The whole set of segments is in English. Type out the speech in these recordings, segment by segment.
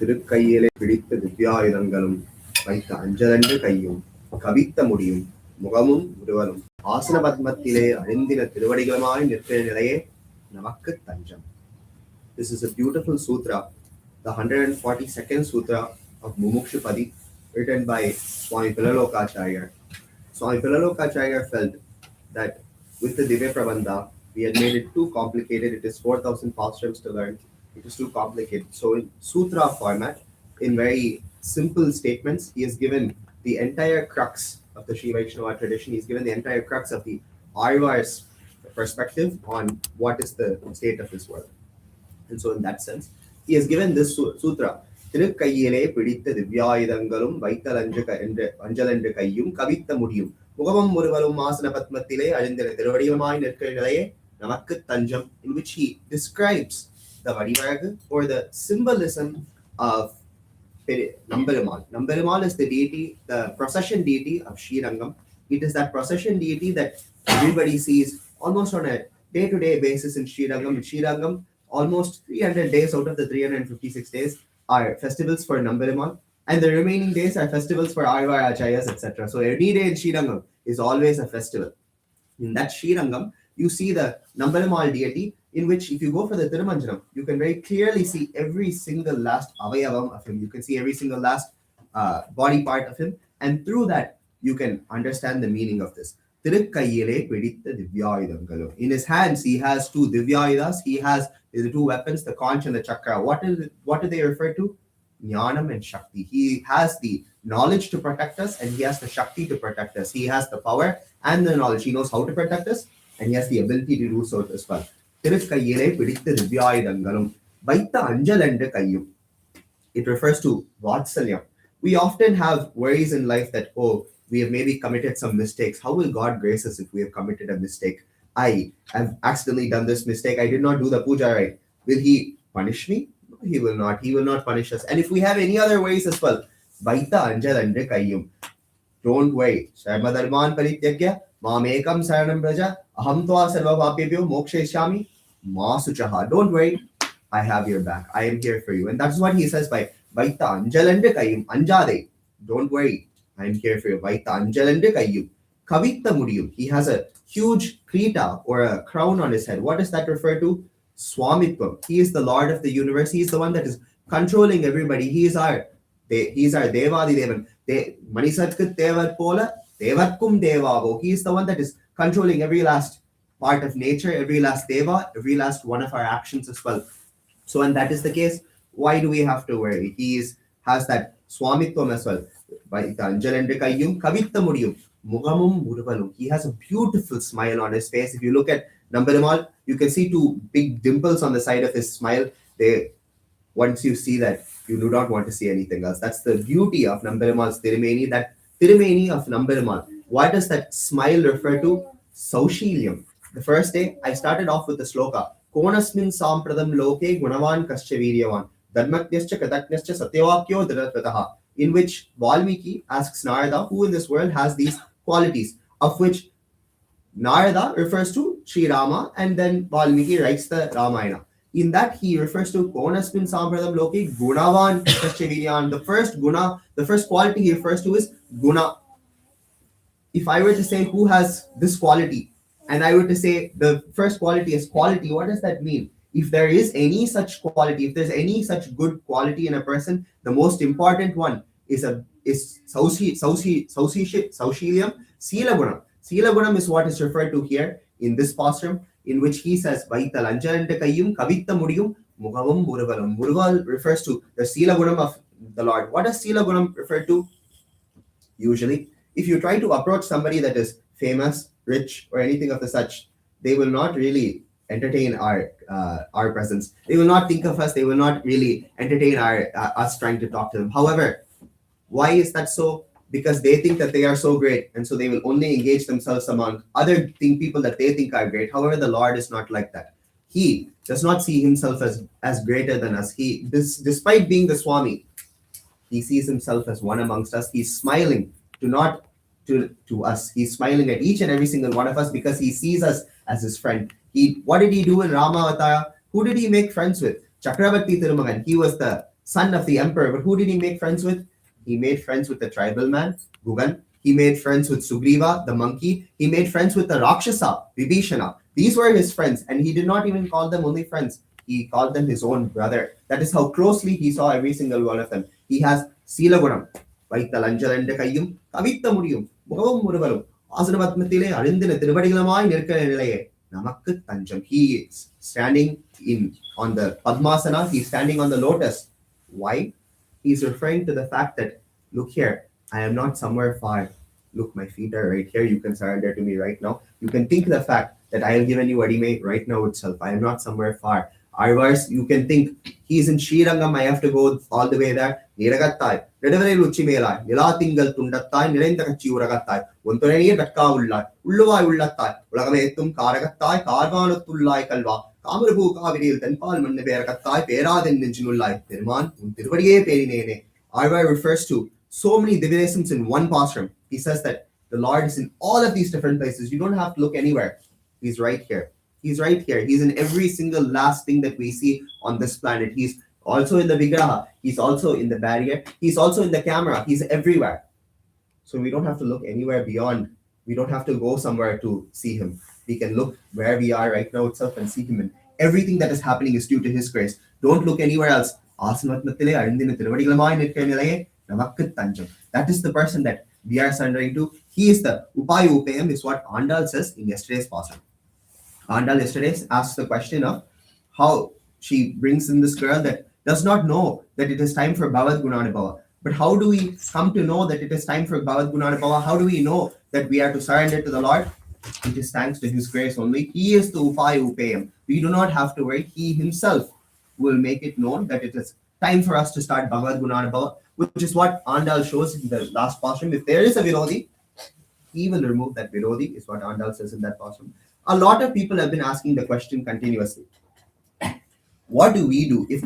திருக்கையிலே பிடித்த திவ்யாயுதங்களும் வைத்த அஞ்சலன்று கையும் கவித்த முடியும் முகமும் உருவலும் ஆசன பத்மத்திலே அழிந்தின திருவடிகளுமாய் நிற்கிற நிலையே நமக்கு தஞ்சம். This is a beautiful sutra, the 142nd sutra of Mumukshupadi, written by Swami Pilalokacharya. Swami Pilalokacharya felt that with the Divya Prabandha, we had made it too complicated. It is 4,000 pastimes to learn. It is too complicated. So in sutra format, in very simple statements, he has given the entire crux of the Sri Vaishnava tradition. He's given the entire crux of the Arvar's perspective on what is the state of this world. And so in that sense, he has given this sutra. திருக்கையிலே பிடித்த திவ்யாயுதங்களும் வைத்தலஞ்சு அஞ்சலன்று கையும் கவித்த முடியும் முகமும் ஒருவரும் ஆசன பத்மத்திலே அழிந்திர திருவடியுமாய் நிற்கிற நிலையே நமக்கு தஞ்சம், in which he describes the Vadivaraga or the symbolism of Namberumal. Namberumal is the deity, the procession deity of Srirangam. It is that procession deity that everybody sees almost on a day-to-day basis in Srirangam. In Srirangam, almost 300 days out of the 356 days are festivals for Namberumal, and the remaining days are festivals for Arvar Acharyas, etc. So every day in Srirangam is always a festival. In that Srirangam, you see the Namberumal deity, in which if you go for the Thirumanjanam, you can very clearly see every single last avayavam of him. You can see every single last body part of him, and through that, you can understand the meaning of this. Thirukkayile piditha divyayudangalum. In his hands, he has two divyayudas. He has the two weapons, the conch and the chakra. What do they refer to? Jnanam and Shakti. He has the knowledge to protect us, and he has the Shakti to protect us. He has the power and the knowledge. He knows how to protect us, and he has the ability to do so as well. திருக்கையிலே பிடித்த திவ்யாயுதங்களும் வைத்த அஞ்சலன்று கையும். It refers to Vatsalyam. We often have worries in life that, oh, we have maybe committed some mistakes. How will God grace us if we have committed a mistake? I have accidentally done this mistake. I did not do the puja right. Will he punish me? No, he will not. He will not punish us. And if we have any other worries as well, vaita anjalandre kayyum. Don't worry. Sarva dharman parityagya mamekam saranam praja aham tva sarva papebhyo mokshayishyami ma suchaha. Don't worry. I have your back. I am here for you. And that's what he says by vaita anjalandre kayyum. Anjade. Don't worry. I am here for you. Vaita anjalandre kayyum. Kavita mudiyum. He has a huge krita or a crown on his head. What does that refer to? Swamitvam. He is the Lord of the universe. He is the one that is controlling everybody. He is our Devadi Devan. Manisarkut Devar Pola, Devatkum Devavo. He is the one that is controlling every last part of nature, every last Deva, every last one of our actions as well. So when that is the case, why do we have to worry? He has that Swamitvam as well. He has a beautiful smile on his face. If you look at Namberumal, you can see two big dimples on the side of his smile. Once you see that, you do not want to see anything else. That's the beauty of Namberumal's Tirumeni, that Tirumeni of Namberumal. What does that smile refer to? Saushiliam. The first day, I started off with the sloka. Konasmin sampradam loke gunavan kascha viryavan dharmatyascha kataknyascha satyavakyo dharatvataha. In which Valmiki asks Narada, who in this world has these qualities, of which Narada refers to Sri Rama, and then Valmiki writes the Ramayana. In that, he refers to Konasmin Sampradam Loki Gunavan Kaschaviryan. The first guna, the first quality he refers to is guna. If I were to say who has this quality, and I were to say the first quality is quality, what does that mean? If there is any such quality, if there's any such good quality in a person, the most important one is Saushiliam, Sila Gunam. Sila Gunam is what is referred to here in this pastram, in which he says, Vaita Lanjalanta Kayyum, Kavita Mudiyum, Mugavum Muruvalam. Muruval refers to the Sila Gunam of the Lord. What does Sila Gunam refer to? Usually, if you try to approach somebody that is famous, rich, or anything of the such, they will not really entertain our presence. They will not think of us. They will not really entertain us trying to talk to them. However, why is that so? Because they think that they are so great, and so they will only engage themselves among other people that they think are great. However, the Lord is not like that. He does not see himself as greater than us. Despite being the Swami, he sees himself as one amongst us. He's smiling to us. He's smiling at each and every single one of us because he sees us as his friend. What did he do in Rama Avatara? Who did he make friends with? Chakravarti Thirumagan. He was the son of the emperor. But who did he make friends with? He made friends with the tribal man, Gugan. He made friends with Sugriva, the monkey. He made friends with the Rakshasa, Vibhishana. These were his friends, and he did not even call them only friends. He called them his own brother. That is how closely he saw every single one of them. He has Silagunam, வைத்தலஞ்சலென்ற கையும் கவித்த முடியும் முகமும் முறுவலும் ஆசனபத்மத்திலே அழிந்தின திருவடிகளுமாய் நிற்கிற நிலையே நமக்கு தஞ்சம். He is standing on the Padmasana. He is standing on the lotus. Why? He is referring to the fact that, look here, I am not somewhere far. Look, my feet are right here. You can surrender to me right now. You can think the fact that I have given you Adime right now itself. I am not somewhere far. Arvars, you can think he is in Srirangam. I have to go all the way there. Niragattai, Redavaril Uchimelai, Nilatingal Tundatai, Nirendakachi Uragatai, Untorani Datka Ulla, Ulluva Ullatai, Ulagametum Karagatai, Karvanatullai Kalva, Kamaru Kaviril, then Palman Neberakatai, Pera, then Ninjinulai, Pirman, Untirvadi Perinene. Arvar refers to so many divisions in one pastram. He says that the Lord is in all of these different places. You don't have to look anywhere. He's right here. He's right here. He's in every single last thing that we see on this planet. He's also in the Vigraha. He's also in the barrier. He's also in the camera. He's everywhere. So we don't have to look anywhere beyond. We don't have to go somewhere to see him. We can look where we are right now itself and see him. And everything that is happening is due to his grace. Don't look anywhere else. That is the person that we are surrendering to. He is the Upaya Upayam, is what Andal says in yesterday's passage. Andal yesterday asked the question of how she brings in this girl that does not know that it is time for Bhavad Gunanabhava. But how do we come to know that it is time for Bhavad Gunanabhava? How do we know that we are to surrender to the Lord? It is thanks to his grace only. He is the Upaya Upayam. We do not have to worry. He himself will make it known that it is time for us to start Bhavad Gunanabhava, which is what Andal shows in the last pastram. If there is a Virodhi, he will remove that Virodhi, is what Andal says in that pastram. A lot of people have been asking the question continuously. What do we do if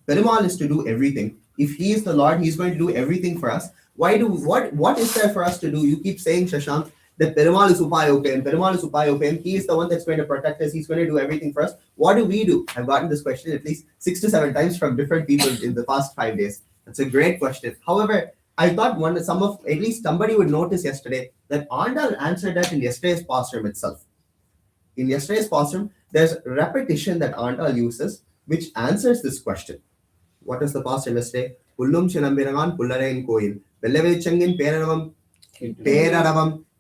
Perumal is to do everything? If he is the Lord, he is going to do everything for us. What is there for us to do? You keep saying, Shashank, that Perumal is Upaya Upayam, Perumal is Upaya Upayam. He is the one that's going to protect us. He's going to do everything for us. What do we do? I've gotten this question at least 6 to 7 times from different people in the past 5 days. That's a great question. However, I thought at least somebody would notice yesterday that Andal answered that in yesterday's pastram itself. In yesterday's pastram, there's repetition that Andal uses, which answers this question. What is the pastram yesterday? Pullum Chinambirangan, Pullarain Koil, Velavichangin, Peraravam,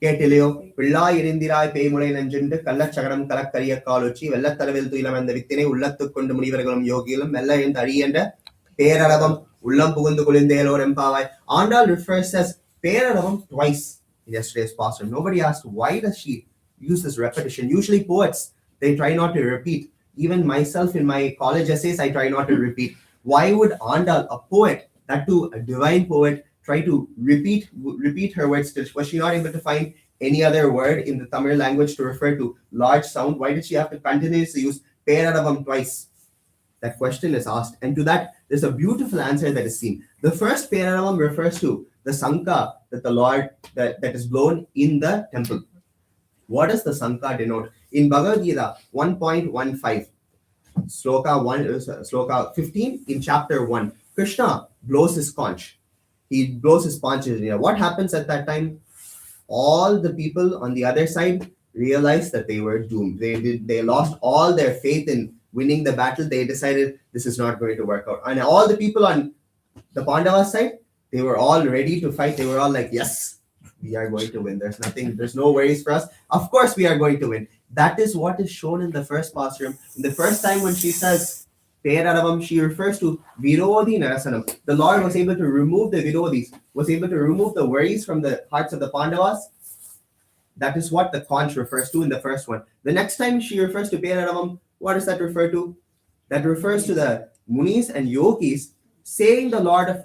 Ketilio, Pilla Irindirai, Paymulay Nanjunda, Kala Chagaram, Kalakaria Kalochi, Vella Taravil to Ilam and the Vitine, Ulatu Kundamurivaram Yogilam, Mella in the Rienda, Peraravam, Ulam Pugundukulindelo Empawai. Andal refers as Peraravam twice in yesterday's pastram. Nobody asked why does she use this repetition. Usually poets, they try not to repeat. Even myself in my college essays, I try not to repeat. Why would Andal, a poet, that too a divine poet, try to repeat her words? Was she not able to find any other word in the Tamil language to refer to large sound? Why did she have to continuously use Peraravam twice? That question is asked. And to that, there's a beautiful answer that is seen. The first Peraravam refers to the Sankha that the Lord, that is blown in the temple. What does the Sankha denote? In Bhagavad Gita 1.15, Sloka 15 in chapter 1, Krishna blows his conch. He blows his conch. What happens at that time? All the people on the other side realized that they were doomed. They lost all their faith in winning the battle. They decided this is not going to work out. And all the people on the Pandava side, they were all ready to fight. They were all like, yes, we are going to win. There's no worries for us. Of course we are going to win. That is what is shown in the first pastram. In the first time when she says Peraravam, she refers to Virodhi Narasanam. The Lord was able to remove the Virodhis, was able to remove the worries from the hearts of the Pandavas. That is what the conch refers to in the first one. The next time she refers to Peraravam, what does that refer to? That refers to the Munis and Yogis saying the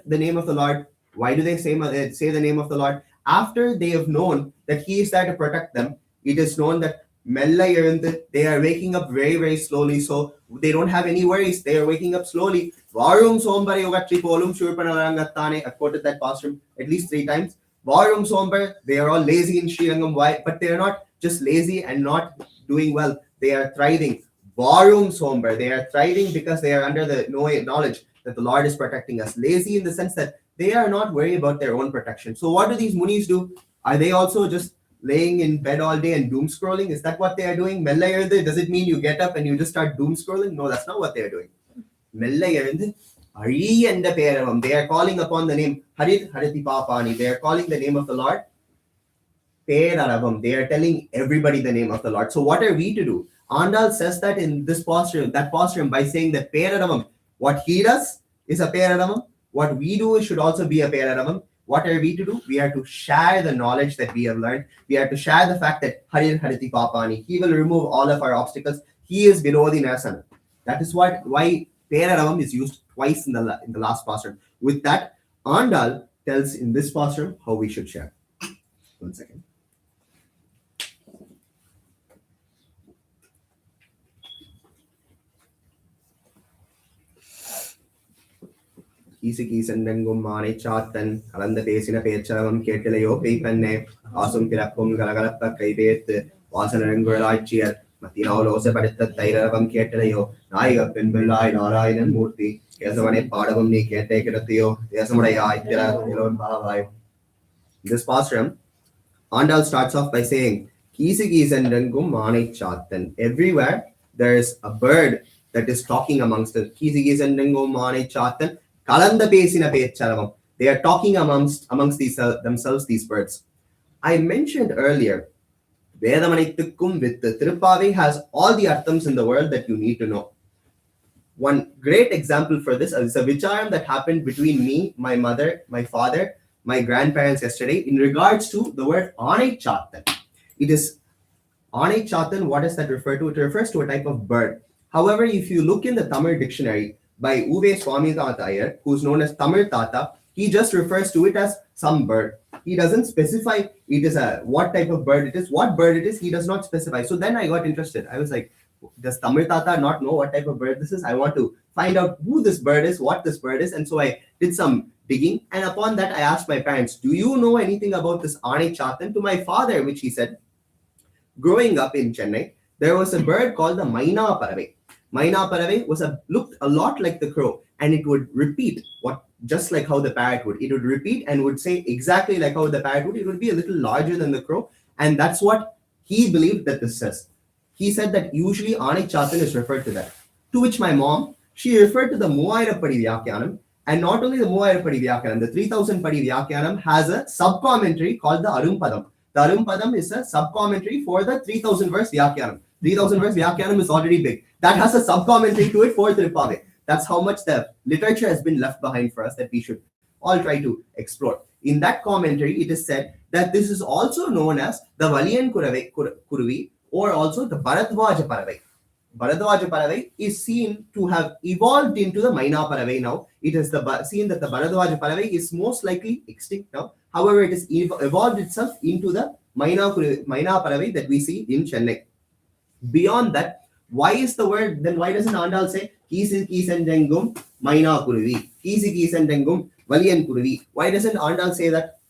name of the Lord. Why do they say the name of the Lord? After they have known that he is there to protect them, it is known that they are waking up very, very slowly. So they don't have any worries. They are waking up slowly. I quoted that pastram at least 3 times. They are all lazy in Srirangam. Why? But they are not just lazy and not doing well. They are thriving. Varum somber. They are thriving because they are under the knowledge that the Lord is protecting us. Lazy in the sense that they are not worried about their own protection. So what do these munis do? Are they also just laying in bed all day and doom scrolling? Is that what they are doing? Mella எழுந்து, does it mean you get up and you just start doom scrolling? No, that's not what they are doing. Mella எழுந்து, Hari and the Peravam. They are calling upon the name Harit Hariti Papani. They are calling the name of the Lord. Peraravam. They are telling everybody the name of the Lord. So what are we to do? Andal says that in this posture, that posture, by saying that Peraravam, what he does is a Peraravam. What we do should also be a Peraravam. What are we to do? We are to share the knowledge that we have learned. We are to share the fact that Harir Hariti Papani, he will remove all of our obstacles. He is Vinodi Nasana. That is why Peraravam is used twice in the last posture. With that, Andal tells in this posture how we should share. 1 second. கீசுகீசென்றெங்கும் மானை சாத்தன் கலந்த பேசின பேச்சரவம் கேட்டிலையோ பெய்ப்பெண்ணே ஆசும் பிறப்பும் கலகலப்ப கைபேர்த்து வாசனங்குழலாய்ச்சியர் மத்தினாலோசப்படுத்த தைரவம் கேட்டிலையோ நாயக பெண்பிள்ளாய் நாராயணன் மூர்த்தி கேசவனை பாடவும் நீ கேட்டே கிடத்தியோ தேசமுடையாய் திறன் பாவாய். This pastram, Andal starts off by saying கீசுகீசென்றெங்கும் மானை சாத்தன். Everywhere there is a bird that is talking amongst the கீசுகீசென்றெங்கும் மானை சாத்தன் Kalanda pesina pecharavam. They are talking amongst themselves, these birds. I mentioned earlier, Vedamanittukkum with the Thiruppavai has all the arthams in the world that you need to know. One great example for this is a vicharam that happened between me, my mother, my father, my grandparents yesterday in regards to the word Anai Chatan. It is Anai Chatan. What does that refer to? It refers to a type of bird. However, if you look in the Tamil dictionary, by Uve Swamithatha Iyer, who's known as Tamil Tata, he just refers to it as some bird. He doesn't specify it is what type of bird it is, what bird it is, he does not specify. So then I got interested. I was like, does Tamil Tata not know what type of bird this is? I want to find out who this bird is, what this bird is. And so I did some digging. And upon that, I asked my parents, do you know anything about this Anai Chatan? To my father, which he said, growing up in Chennai, there was a bird called the Maina Paravai. Maina Paravai looked a lot like the crow, and it would repeat just like how the parrot would. It would repeat and would say exactly like how the parrot would. It would be a little larger than the crow, and that's what he believed that this says. He said that usually Anai Chatan is referred to that. To which my mom, she referred to the Movairappadi Vyakyanam, and not only the Movairappadi Vyakyanam, the 3000 Padi Vyakyanam has a sub-commentary called the Arumpadam. The Arumpadam is a sub-commentary for the 3000 verse Vyakyanam. 3000 verse Vyakyanam is already big. That has a sub-commentary to it for Thiruppavai. That's how much the literature has been left behind for us that we should all try to explore. In that commentary, it is said that this is also known as the Valiyan Kuruvi or also the Bharadwaja Paravai. Bharadwaja Paravai is seen to have evolved into the Maina Paravai now. It is seen that the Bharadwaja Paravai is most likely extinct now. However, it has evolved itself into the Maina Paravai that we see in Chennai. Beyond that, why doesn't Andal say Keesendengum Maina Kuruvi? Keesendengum Valiyan Kuruvi. Why doesn't Andal say that?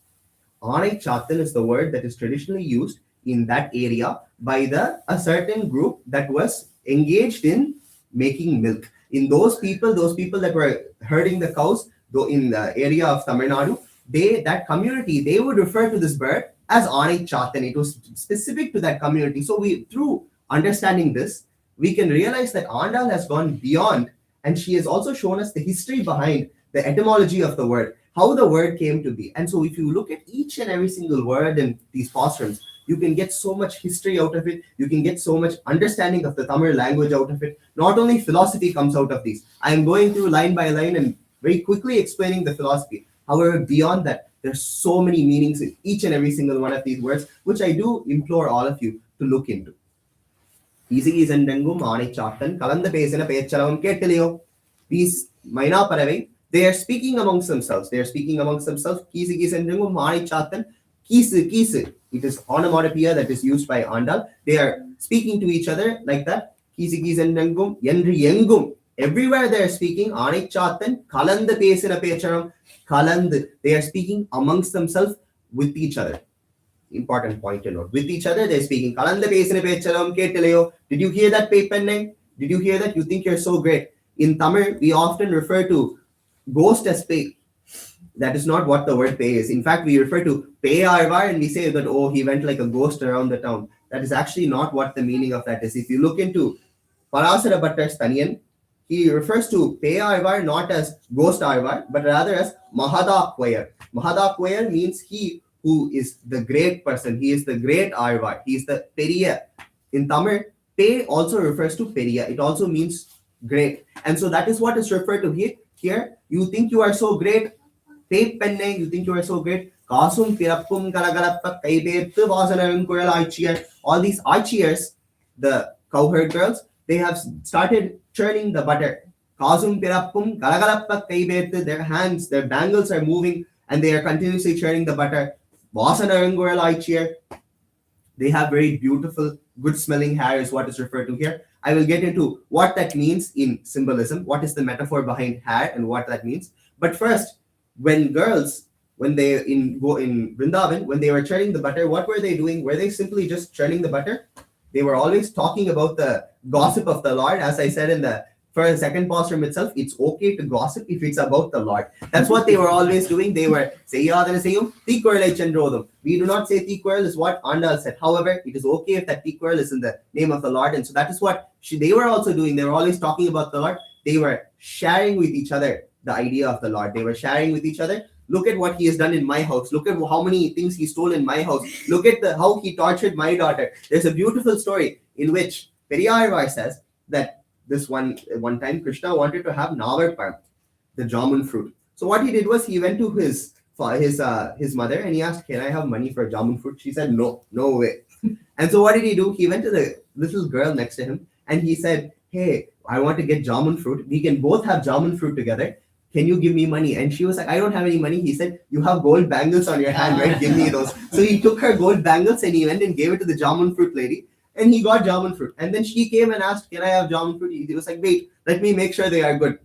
Anai Chatan is the word that is traditionally used in that area by a certain group that was engaged in making milk. In those people that were herding the cows, though in the area of Tamil Nadu, that community, they would refer to this bird as Anai Chatan. It was specific to that community. So through understanding this, we can realize that Andal has gone beyond, and she has also shown us the history behind the etymology of the word, how the word came to be. And so if you look at each and every single word in these postrums, you can get so much history out of it. You can get so much understanding of the Tamil language out of it. Not only philosophy comes out of these. I am going through line by line and very quickly explaining the philosophy. However, beyond that, there's so many meanings in each and every single one of these words, which I do implore all of you to look into. These Maina Paravai, they are speaking amongst themselves. It is onomatopoeia that is used by Andal. They are speaking to each other like that. Everywhere they are speaking. They are speaking amongst themselves with each other. Important point to note. With each other, they're speaking. Did you hear that paper name? Did you hear that? You think you're so great. In Tamil, we often refer to ghost as pay. That is not what the word pay is. In fact, we refer to pay arvar and we say that, oh, he went like a ghost around the town. That is actually not what the meaning of that is. If you look into Parasara Bhattar's Taniyan, he refers to pay arvar not as ghost arvar, but rather as Mahada Kwayar. Mahada Kwayar means he who is the great person. He is the great arvar. He is the Periya. In Tamil, pay also refers to Periya. It also means great. And so that is what is referred to here. Here, you think you are so great. Pay penne, you think you are so great. Kasum Pirappum Kalagalappa Kaibethu Vasanam Kural Aichier. All these Aichiers, the cowherd girls, they have started churning the butter. Kasum Pirappum Kalagalappa Kaibethu, their hands, their bangles are moving and they are continuously churning the butter. Vasanam Kural Aichier. They have very beautiful, good smelling hair is what is referred to here. I will get into what that means in symbolism, what is the metaphor behind hair and what that means. But first, when girls, when they in Vrindavan, when they were churning the butter, what were they doing? Were they simply just churning the butter? They were always talking about the gossip of the Lord. As I said in the second pasuram itself, it's okay to gossip if it's about the Lord. That's what they were always doing. They were Seyyadana Chandrodam. We do not say Tikwarl is what Andal said. However, it is okay if that Tikwarl is in the name of the Lord. And so that is what they were also doing. They were always talking about the Lord. They were sharing with each other the idea of the Lord. They were sharing with each other. Look at what he has done in my house. Look at how many things he stole in my house. Look at how he tortured my daughter. There's a beautiful story in which Periyarvar says that this one time Krishna wanted to have Navarpam, the jamun fruit. So what he did was he went to his mother and he asked, can I have money for jamun fruit? She said, no way. And so what did he do? He went to the little girl next to him and he said, hey, I want to get jamun fruit. We can both have jamun fruit together. Can you give me money? And she was like, I don't have any money. He said, you have gold bangles on your hand, right? Give me those. So he took her gold bangles and he went and gave it to the jamun fruit lady. And he got jamun fruit. And then she came and asked, can I have jamun fruit? He was like, wait, let me make sure they are good.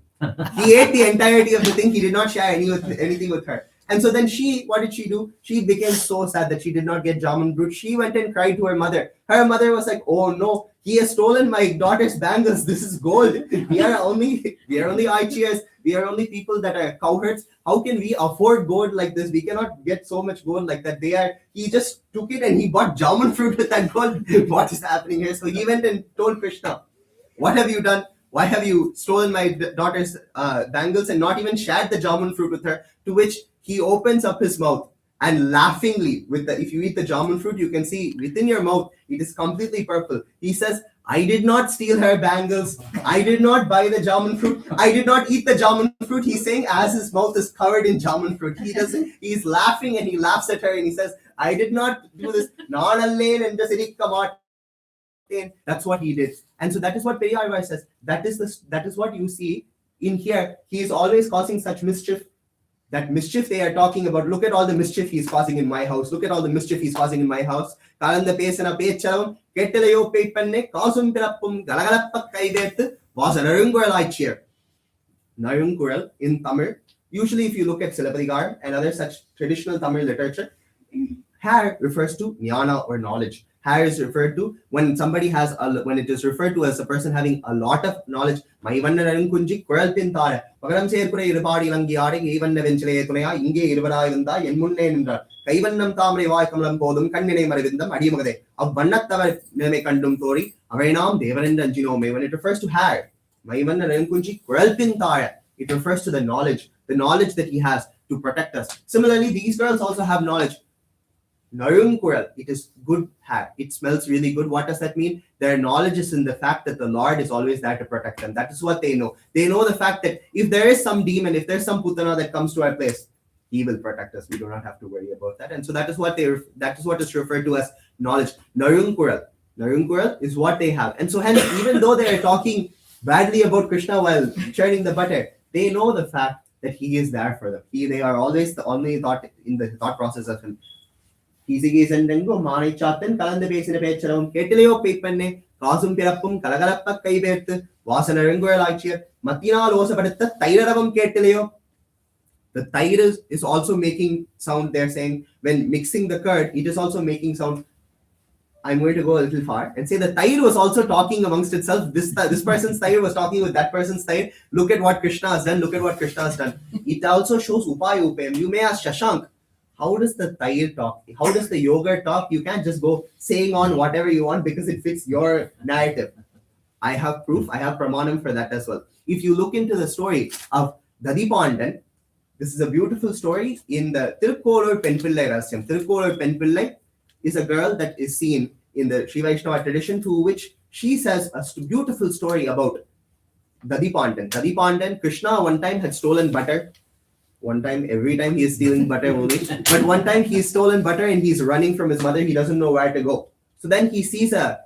He ate the entirety of the thing. He did not share anything with her. And so then what did she do? She became so sad that she did not get jamun fruit. She went and cried to her mother. Her mother was like, oh no, he has stolen my daughter's bangles. This is gold. We are only Aichiers. We are only people that are cowherds. How can we afford gold like this? We cannot get so much gold like that. He just took it and he bought jamun fruit with that gold. What is happening here? So he went and told Krishna, what have you done? Why have you stolen my daughter's bangles and not even shared the jamun fruit with her? To which he opens up his mouth and laughingly, if you eat the jamun fruit, you can see within your mouth, it is completely purple. He says, I did not steal her bangles. I did not buy the jamun fruit. I did not eat the jamun fruit. He's saying as his mouth is covered in jamun fruit. He's laughing and he laughs at her and he says, I did not do this. That's what he did. And so that is what Periyarvar says. That is what you see in here. He is always causing such mischief. That mischief they are talking about. Look at all the mischief he's causing in my house. Look at all the mischief he's causing in my house. Kalanda pesana pechalavam kettalayo peipanne kaasum pirappum galagalappa kaidethu was a narungural Narungural in Tamil. Usually if you look at Silappadigar and other such traditional Tamil literature, hair refers to jnana or knowledge. Hair is referred to when somebody has when it is referred to as a person having a lot of knowledge. Maivanna narunkunji kural pintara pagaram serpure irupadi langiyare evanna venchile tunaya inge iruvadai vanda en munne nindrar kaivannam tamre vaaykamlam podum kannine marivindam adiyamagade avvannattavar neme kandum thori avainam devarenda anjinome. When it refers to hair, Maivanna narunkunji kural pintara, it refers to the knowledge that he has to protect us. Similarly, these girls also have knowledge. Narunkural, it is good hair. It smells really good. What does that mean? Their knowledge is in the fact that the Lord is always there to protect them. That is what they know. They know the fact that if there is some demon, if there's some putana that comes to our place, he will protect us. We do not have to worry about that. And so that is what is referred to as knowledge. Narunkural is what they have. And so hence, even though they are talking badly about Krishna while churning the butter, they know the fact that he is there for them. They are always the only thought in the thought process of him. மானைச்சாத்தன் கலந்து பேசின பேச்சரவும் கேட்டிலையோ பெய்ப்பண்ணே காசும் பிறப்பும் கலகலப்ப கைபேர்த்து வாசனருங்குழலாட்சியர் மத்தினால் ஓசப்படுத்த தைரரவம் கேட்டிலையோ. The tair is also making sound. They're saying when mixing the curd, it is also making sound. I'm going to go a little far and say the Tair was also talking amongst itself. This person's Tair was talking with that person's Tair. Look at what Krishna has done. Look at what Krishna has done. It also shows Upaya Upayam. You may ask Shashank, how does the Tair talk? How does the yogurt talk? You can't just go saying on whatever you want because it fits your narrative. I have proof. I have pramanam for that as well. If you look into the story of Dadipandan, this is a beautiful story in the Thiruppavai Pasuram Rahasyam. Thiruppavai Pasuram is a girl that is seen in the Sri Vaishnava tradition, to which she says a beautiful story about Dadipandan. Dadipandan, Krishna one time had stolen butter. One time, every time he is stealing butter only. But one time he's stolen butter and he's running from his mother. He doesn't know where to go. So then he sees a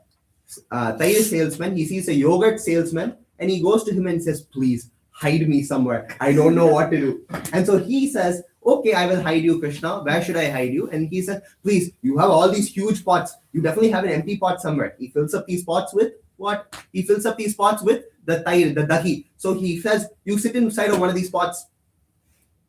Tair salesman, he sees a yogurt salesman, and he goes to him and says, please hide me somewhere. I don't know what to do. And so he says, okay, I will hide you, Krishna. Where should I hide you? And he says, please, you have all these huge pots. You definitely have an empty pot somewhere. He fills up these pots with what? He fills up these pots with the Tair, the dahi. So he says, you sit inside of one of these pots.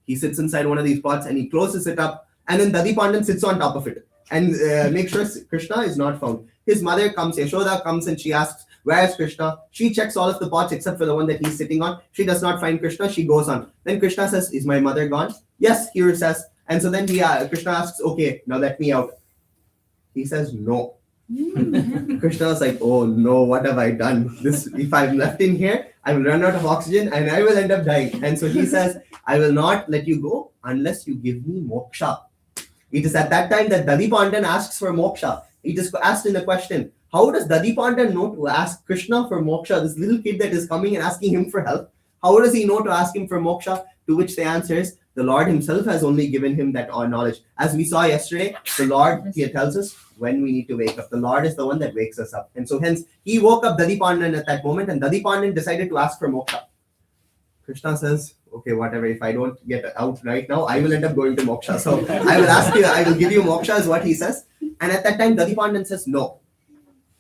He sits inside one of these pots and he closes it up. And then Dadipandan sits on top of it and makes sure Krishna is not found. His mother comes, Yashoda comes, and she asks, where is Krishna? She checks all of the pots except for the one that he's sitting on. She does not find Krishna. She goes on. Then Krishna says, is my mother gone? Yes, he says. And so then Krishna asks, okay, now let me out. He says, no. Krishna is like, oh no, what have I done? If I'm left in here, I will run out of oxygen and I will end up dying. And so he says, I will not let you go unless you give me moksha. It is at that time that Dadipandan asks for moksha. It is asked in the question, how does Dadipandan know to ask Krishna for moksha? This little kid that is coming and asking him for help, how does he know to ask him for moksha? To which the answer is, the Lord himself has only given him that knowledge. As we saw yesterday, the Lord here tells us when we need to wake up. The Lord is the one that wakes us up. And so hence, he woke up Dadipandan at that moment, and Dadipandan decided to ask for moksha. Krishna says, okay, whatever, if I don't get out right now, I will end up going to moksha. So I will ask you, I will give you moksha is what he says. And at that time, Dadipandan says, no,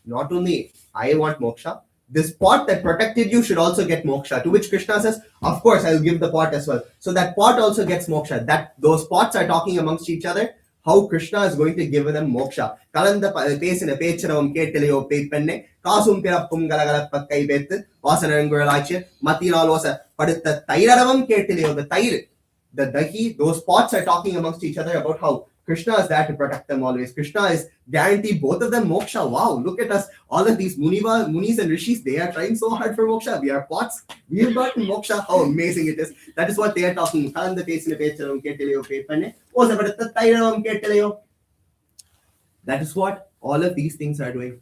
not only I want moksha, this pot that protected you should also get moksha. To which Krishna says, of course, I will give the pot as well. So that pot also gets moksha. That those pots are talking amongst each other, how Krishna is going to give them moksha. Kalanda pesina pecharavam keteleyo pepenne kasum pirappum galagalappakkai bettu vasanaranguralache matiralosa padutta tairaravam keteleyo. The tair, the dahi, those pots are talking amongst each other about how Krishna is there to protect them always. Krishna is guaranteed both of them moksha. Wow, look at us. All of these munis and rishis, they are trying so hard for moksha. We are pots. We have gotten moksha. How amazing it is. That is what they are talking. That is what all of these things are doing.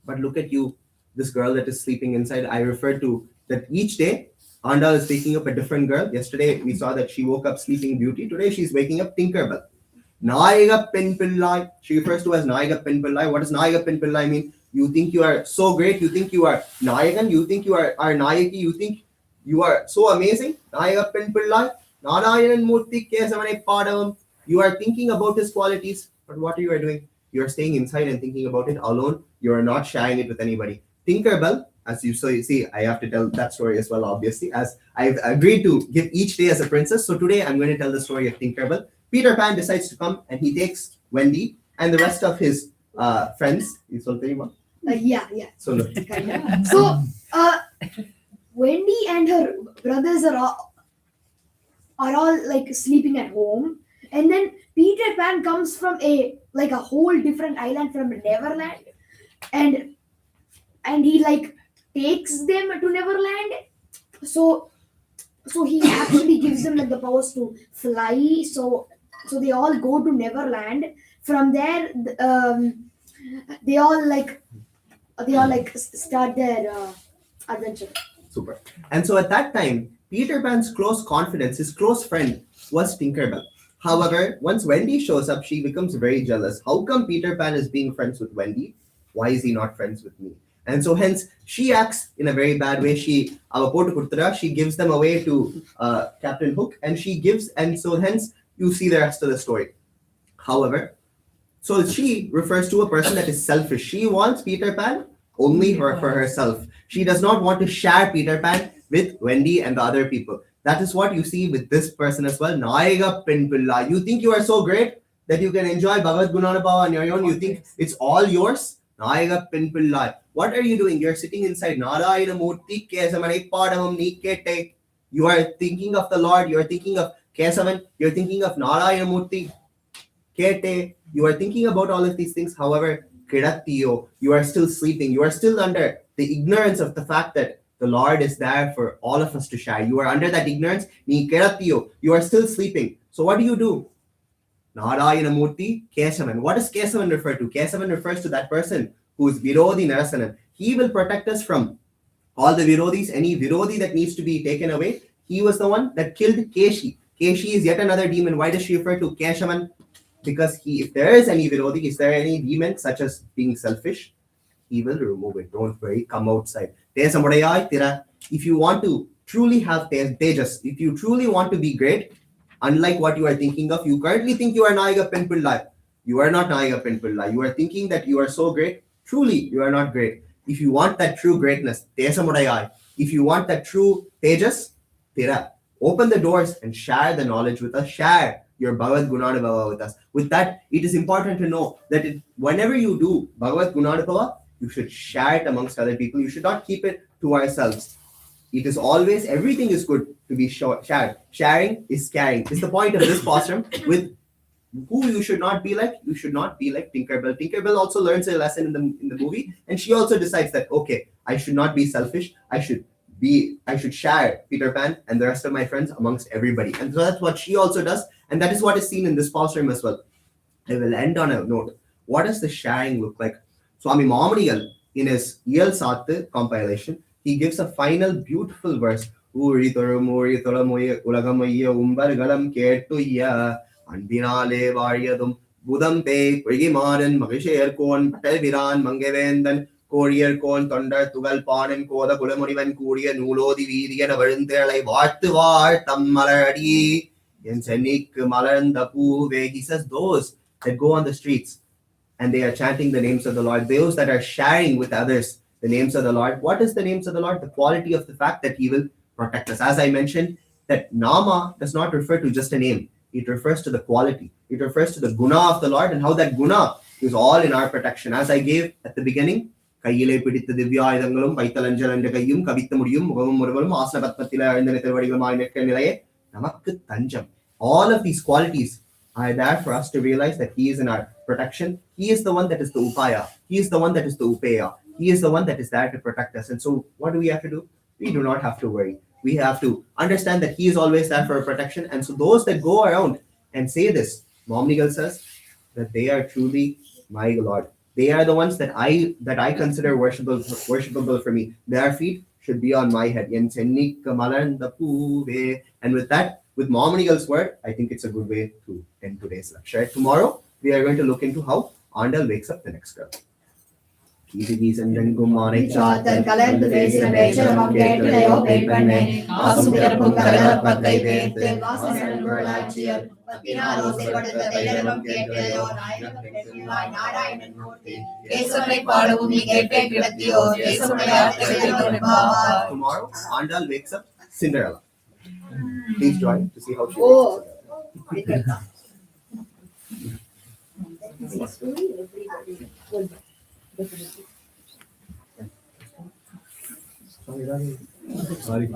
But look at you, this girl that is sleeping inside. I referred to that each day, Andal is waking up a different girl. Yesterday, we saw that she woke up Sleeping Beauty. Today, she's waking up Tinkerbell. Nayaga Pen Pillai. She refers to as Nayaga Pen Pillai. What does Nayaga Pen Pillai mean? You think you are so great. You think you are Nayagan. You think you are Nayaki. You think you are so amazing. Nayaga Pen Pillai. Narayanan Murti Kesamane Padavam. You are thinking about his qualities. But what you are doing? You are staying inside and thinking about it alone. You are not sharing it with anybody. Tinkerbell, as you see, I have to tell that story as well, obviously, as I've agreed to give each day as a princess. So today I'm going to tell the story of Tinkerbell. Peter Pan decides to come and he takes Wendy and the rest of his friends. Yeah. So Wendy and her brothers are all like sleeping at home, and then Peter Pan comes from a whole different island from Neverland, and he takes them to Neverland. So he actually gives them the powers to fly. So they all go to Neverland. From there, they all start their adventure. Super. And so at that time, Peter Pan's close confidence, his close friend, was Tinkerbell. However, once Wendy shows up, she becomes very jealous. How come Peter Pan is being friends with Wendy? Why is he not friends with me? And so hence, she acts in a very bad way. She gives them away to Captain Hook, and so hence, you see the rest of the story. However, so she refers to a person that is selfish. She wants Peter Pan only for herself. She does not want to share Peter Pan with Wendy and the other people. That is what you see with this person as well. Naiga Pinpilla. You think you are so great that you can enjoy Bhagavad Gunanabhava on your own. You think it's all yours. Nayaga Pinpillai. What are you doing? You're sitting inside Narayana Murti Kesamanai Padamam Nikete. You are thinking of the Lord, you're thinking of Kesavan, you're thinking of Narayana Murti Kete. You are thinking about all of these things. However, Kirattiyo, you are still sleeping. You are still under the ignorance of the fact that the Lord is there for all of us to share. You are under that ignorance. Ni Kirattiyo, you are still sleeping. So what do? Narayana Murti, Kesavan. What does Kesavan refer to? Kesavan refers to that person who is Virodhi Narasanan. He will protect us from all the Virodhis, any Virodhi that needs to be taken away. He was the one that killed Keshi. Keshi is yet another demon. Why does she refer to Keshavan? Because if there is any Virodhi, is there any demon such as being selfish? He will remove it. Don't worry, come outside. If you want to truly have tejas, if you truly want to be great, unlike what you are thinking of, you currently think you are Nayaga Penpillai. You are not Nayaga Penpillai. You are thinking that you are so great. Truly, you are not great. If you want that true greatness, if you want that true tejas, open the doors and share the knowledge with us. Share your Bhagavad Gunadabhava with us. With that, it is important to know that whenever you do Bhagavad Gunadabhava, you should share it amongst other people. You should not keep it to ourselves. It is always, everything is good to be shared. Sharing is caring. It's the point of this pasuram. With who you should not be like, you should not be like Tinkerbell. Tinkerbell also learns a lesson in the movie, and she also decides that, okay, I should not be selfish. I should share Peter Pan and the rest of my friends amongst everybody. And so that's what she also does, and that is what is seen in this pasuram as well. I will end on a note. What does the sharing look like? Swami Mamadigal, in his Yel Sattu compilation, he gives a final beautiful verse. Uri Torumuri Tolamoya Ulagamaya Umbargalam Kertuya Andinale Variadum Budampe Prigimaran Magisherkon Patelviran Mangavendan Courier Kon Thunder Tugal Pan and Koda Kulamurivan Courier Nulo Dividian Averinterlai Vartuvar Tamaladi in Senik Malan Dapu. He says those that go on the streets and they are chanting the names of the Lord, those that are sharing with others the names of the Lord. What is the names of the Lord? The quality of the fact that He will protect us. As I mentioned, that Nama does not refer to just a name. It refers to the quality. It refers to the guna of the Lord and how that guna is all in our protection. As I gave at the beginning, கையிலே பிடித்த திவ்யாயுதங்களும் வைத்தலஞ்சல் என்ற கையும் கவித்த முடியும் முகமும் முருவலும் ஆசன பத்மத்தில அழுந்தன திருவடிகளுமாய் நிற்க நிலையே நமக்கு தஞ்சம். All of these qualities are there for us to realize that He is in our protection. He is the one that is the upaya. He is the one that is the upeya. He is the one that is there to protect us. And so what do we have to do? We do not have to worry. We have to understand that He is always there for our protection. And so those that go around and say this, Momnigal says that they are truly my Lord. They are the ones that I consider worshipable for me. Their feet should be on my head. And with that, with Momnigal's word, I think it's a good way to end today's lecture. Tomorrow, we are going to look into how Andal wakes up the next girl. சாத்தன் கலந்து பேசின பேச்சரமம் கேட்டிலையோ பெண் பண்ணே ஆசும் பிறப்பும் கலகலப்ப கை வேர்த்து வாசனர்களாட்சியர் பத்தினாரோசை படுத்த தைலகம் கேட்டிலையோ நாராயணன் மூர்த்தி கேசவனை பாடவும் நீ கேட்டே கிடத்தியோ கேசவனை Tomorrow, Andal wakes up Cinderella. Please join to see how she wakes up. Sorry.